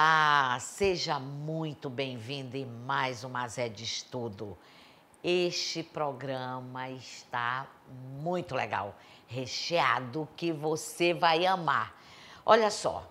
Olá, seja muito bem-vindo em mais uma Zé de Estudo. Este programa está muito legal, recheado, que você vai amar. Olha só,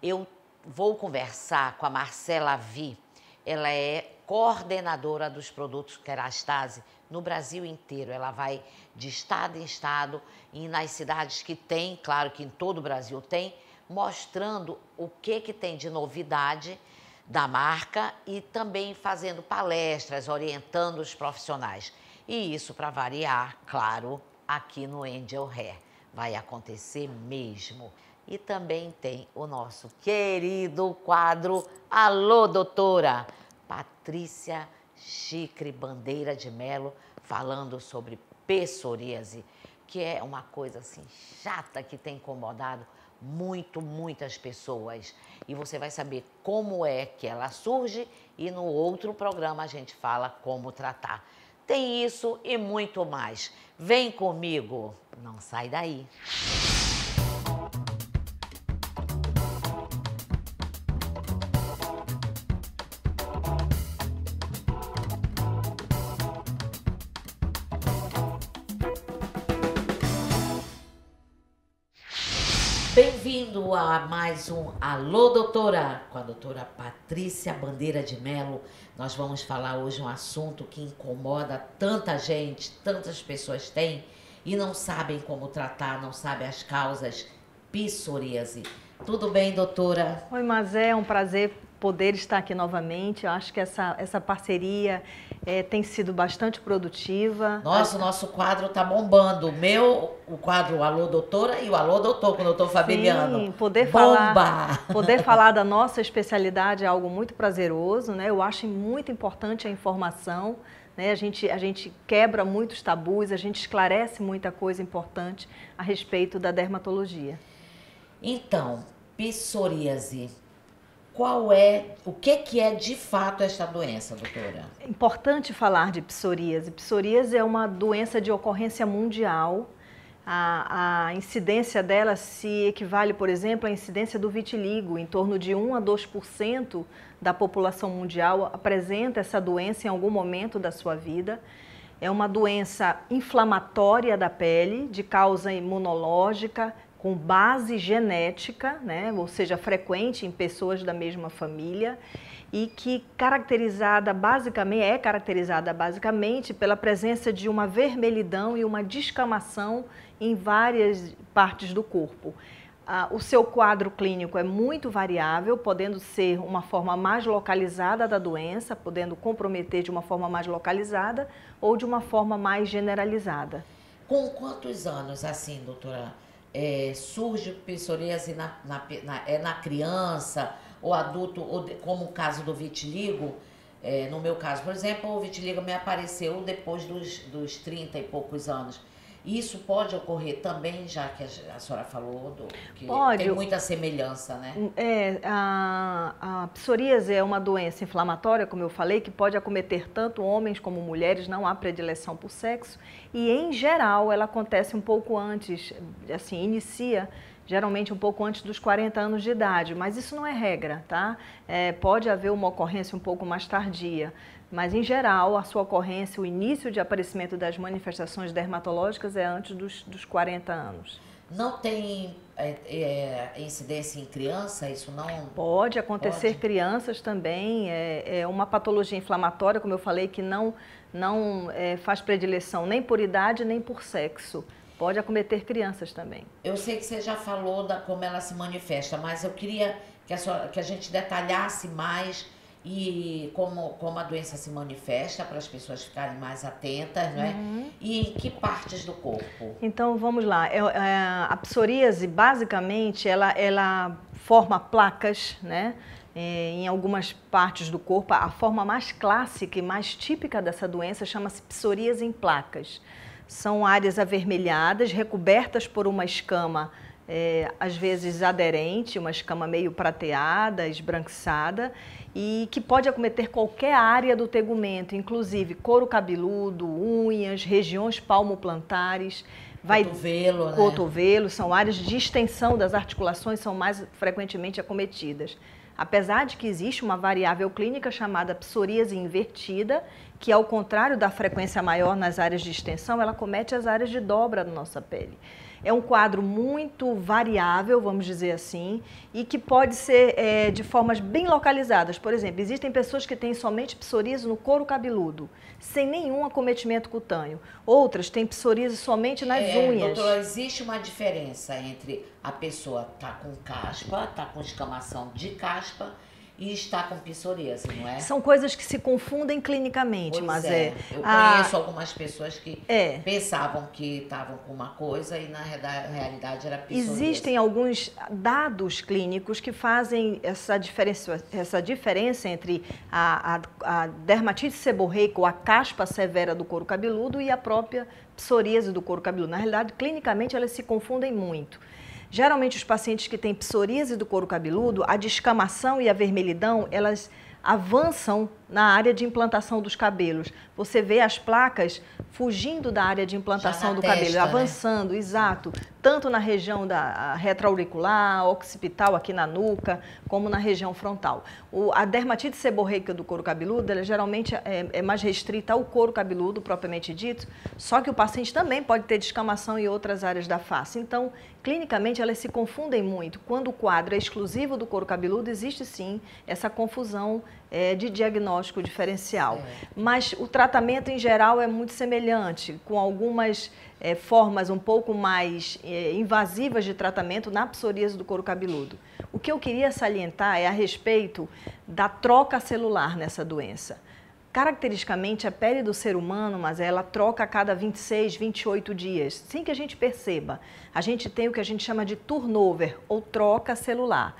eu vou conversar com a Marcela Vi, ela é coordenadora dos produtos Kerastase no Brasil inteiro. Ela vai de estado em estado e nas cidades que tem, claro que em todo o Brasil tem, mostrando o que tem de novidade da marca e também fazendo palestras, orientando os profissionais. E isso, para variar, claro, aqui no Angel Hair. Vai acontecer mesmo. E também tem o nosso querido quadro Alô, Doutora! Patrícia Chicre Bandeira de Melo falando sobre psoríase, que é uma coisa assim chata que tem incomodado muitas pessoas. E você vai saber como é que ela surge e no outro programa a gente fala como tratar. Tem isso e muito mais. Vem comigo, não sai daí. Bem-vindo a mais um Alô, Doutora, com a doutora Patrícia Bandeira de Melo. Nós vamos falar hoje um assunto que incomoda tanta gente, tantas pessoas têm e não sabem como tratar, não sabem as causas, psoríase. Tudo bem, doutora? Oi, Mazé, é um prazer poder estar aqui novamente. Eu acho que essa parceria tem sido bastante produtiva. Nossa, o nosso quadro tá bombando. O quadro Alô Doutora e o Alô Doutor com o doutor Fabiano. Sim, poder falar da nossa especialidade é algo muito prazeroso, né? Eu acho muito importante a informação, né? A gente quebra muitos tabus, a gente esclarece muita coisa importante a respeito da dermatologia. Então, psoríase. O que é de fato esta doença, doutora? É importante falar de psoríase. Psoríase é uma doença de ocorrência mundial. A incidência dela se equivale, por exemplo, à incidência do vitiligo. Em torno de 1 a 2% da população mundial apresenta essa doença em algum momento da sua vida. É uma doença inflamatória da pele, de causa imunológica, com base genética, né? Ou seja, frequente em pessoas da mesma família e que é caracterizada basicamente pela presença de uma vermelhidão e uma descamação em várias partes do corpo. O seu quadro clínico é muito variável, podendo ser uma forma mais localizada da doença, podendo comprometer de uma forma mais localizada ou de uma forma mais generalizada. Com quantos anos, assim, doutora, surge psoríase na criança ou adulto, como o caso do vitiligo? No meu caso, por exemplo, o vitiligo me apareceu depois dos 30 e poucos anos. Isso pode ocorrer também, já que a senhora falou, que tem muita semelhança, né? A psoríase é uma doença inflamatória, como eu falei, que pode acometer tanto homens como mulheres, não há predileção por sexo. E, em geral, ela acontece um pouco antes, assim, inicia geralmente um pouco antes dos 40 anos de idade, mas isso não é regra, tá? Pode haver uma ocorrência um pouco mais tardia. Mas, em geral, a sua ocorrência, o início de aparecimento das manifestações dermatológicas é antes dos 40 anos. Não tem incidência em criança? Isso não... Pode acontecer crianças também. É uma patologia inflamatória, como eu falei, que não faz predileção nem por idade nem por sexo. Pode acometer crianças também. Eu sei que você já falou como ela se manifesta, mas eu queria que a gente detalhasse mais e como a doença se manifesta, para as pessoas ficarem mais atentas, não é? Uhum. E em que partes do corpo? Então, vamos lá. A psoríase, basicamente, ela forma placas, né? Em algumas partes do corpo. A forma mais clássica e mais típica dessa doença chama-se psoríase em placas. São áreas avermelhadas, recobertas por uma escama, às vezes aderente, uma escama meio prateada, esbranquiçada, e que pode acometer qualquer área do tegumento, inclusive couro cabeludo, unhas, regiões palmoplantares, cotovelo, né? Cotovelo, são áreas de extensão das articulações, são mais frequentemente acometidas. apesar de que existe uma variável clínica chamada psoríase invertida, que ao contrário da frequência maior nas áreas de extensão, ela comete as áreas de dobra da nossa pele. É um quadro muito variável, vamos dizer assim, e que pode ser de formas bem localizadas. Por exemplo, existem pessoas que têm somente psoríase no couro cabeludo, sem nenhum acometimento cutâneo. Outras têm psoríase somente nas unhas. Doutora, existe uma diferença entre a pessoa estar com caspa, estar com escamação de caspa e estar com psoríase, não é? São coisas que se confundem clinicamente, Pois mas eu conheço algumas pessoas que É. pensavam que estavam com uma coisa e na realidade era psoríase. Existem alguns dados clínicos que fazem essa diferença entre a dermatite seborreica ou a caspa severa do couro cabeludo e a própria psoríase do couro cabeludo. Na realidade, clinicamente, elas se confundem muito. Geralmente, os pacientes que têm psoríase do couro cabeludo, a descamação e a vermelhidão, elas avançam na área de implantação dos cabelos. Você vê as placas fugindo da área de implantação do cabelo, avançando, né? Exato. Tanto na região da retroauricular, occipital, aqui na nuca, como na região frontal. A dermatite seborreica do couro cabeludo, ela geralmente é mais restrita ao couro cabeludo, propriamente dito, só que o paciente também pode ter descamação em outras áreas da face. Então, clinicamente, elas se confundem muito. Quando o quadro é exclusivo do couro cabeludo, existe sim essa confusão de diagnóstico diferencial. Mas o tratamento, em geral, é muito semelhante, com algumas formas um pouco mais invasivas de tratamento na psoríase do couro cabeludo. O que eu queria salientar é a respeito da troca celular nessa doença. Caracteristicamente, a pele do ser humano, mas ela troca a cada 26, 28 dias. Sem que a gente perceba, a gente tem o que a gente chama de turnover, ou troca celular.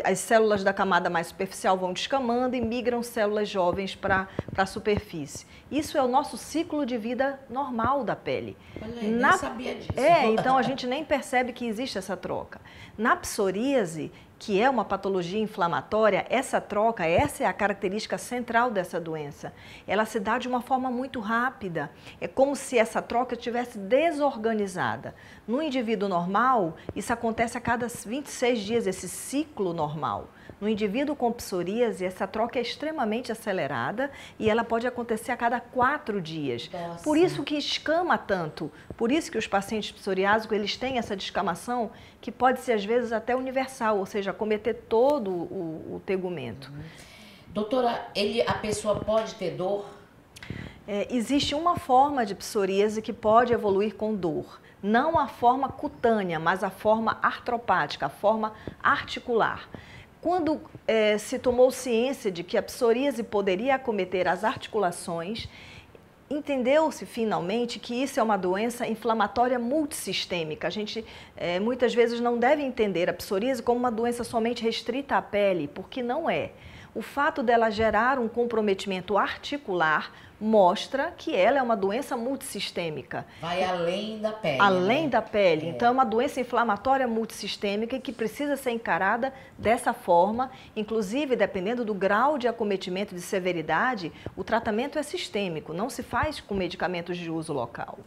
As células da camada mais superficial vão descamando e migram células jovens para a superfície. Isso é o nosso ciclo de vida normal da pele. Olha, eu nem sabia disso. Então a gente nem percebe que existe essa troca. Na psoríase, que é uma patologia inflamatória, essa troca, essa é a característica central dessa doença. Ela se dá de uma forma muito rápida. É como se essa troca estivesse desorganizada. No indivíduo normal, isso acontece a cada 26 dias, esse ciclo normal. No indivíduo com psoríase, essa troca é extremamente acelerada e ela pode acontecer a cada 4 dias. Nossa. Por isso que escama tanto, por isso que os pacientes psoriásicos, eles têm essa descamação que pode ser às vezes até universal, ou seja, acometer todo o tegumento. Doutora, a pessoa pode ter dor? Existe uma forma de psoríase que pode evoluir com dor. Não a forma cutânea, mas a forma artropática, a forma articular. Quando se tomou ciência de que a psoríase poderia acometer as articulações, entendeu-se finalmente que isso é uma doença inflamatória multissistêmica. A gente muitas vezes não deve entender a psoríase como uma doença somente restrita à pele, porque não é. O fato dela gerar um comprometimento articular mostra que ela é uma doença multissistêmica. Vai além da pele. Além da pele. É. Então, é uma doença inflamatória multissistêmica e que precisa ser encarada dessa forma. Inclusive, dependendo do grau de acometimento de severidade, o tratamento é sistêmico, não se faz com medicamentos de uso local.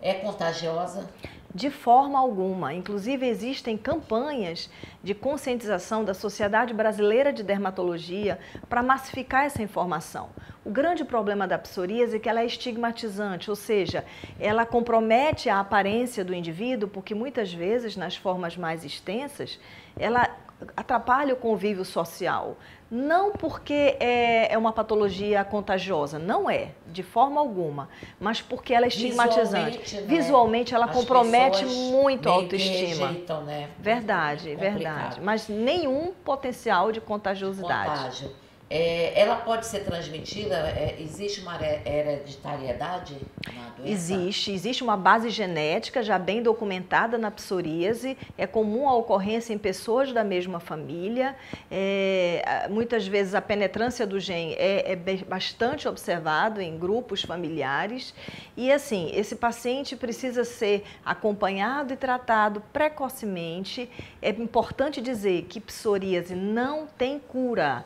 É contagiosa? De forma alguma. Inclusive, existem campanhas de conscientização da Sociedade Brasileira de Dermatologia para massificar essa informação. O grande problema da psoríase é que ela é estigmatizante, ou seja, ela compromete a aparência do indivíduo porque muitas vezes, nas formas mais extensas, ela atrapalha o convívio social. Não porque é uma patologia contagiosa, não é, de forma alguma, mas porque ela é estigmatizante. Visualmente, né? Visualmente ela compromete muito a meio que autoestima. rejeitam, né? Verdade, É verdade. Mas nenhum potencial de contagiosidade. Contágio. Ela pode ser transmitida? Existe uma hereditariedade na doença? Existe uma base genética já bem documentada na psoríase, é comum a ocorrência em pessoas da mesma família, muitas vezes a penetrância do gene é bastante observado em grupos familiares e assim, esse paciente precisa ser acompanhado e tratado precocemente. É importante dizer que psoríase não tem cura.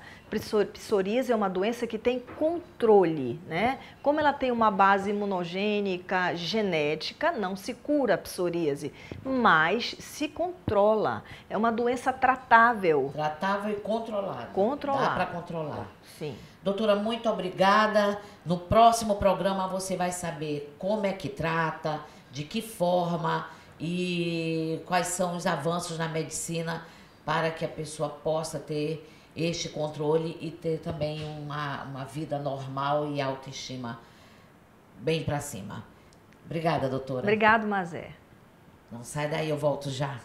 Psoríase é uma doença que tem controle, né? Como ela tem uma base imunogênica genética, não se cura a psoríase, mas se controla. É uma doença tratável. Tratável e controlada. Controlada. Dá para controlar. Sim. Doutora, muito obrigada. No próximo programa você vai saber como é que trata, de que forma e quais são os avanços na medicina para que a pessoa possa ter este controle e ter também uma vida normal e autoestima bem para cima. Obrigada, doutora. Obrigado, Mazé. Não sai daí, eu volto já.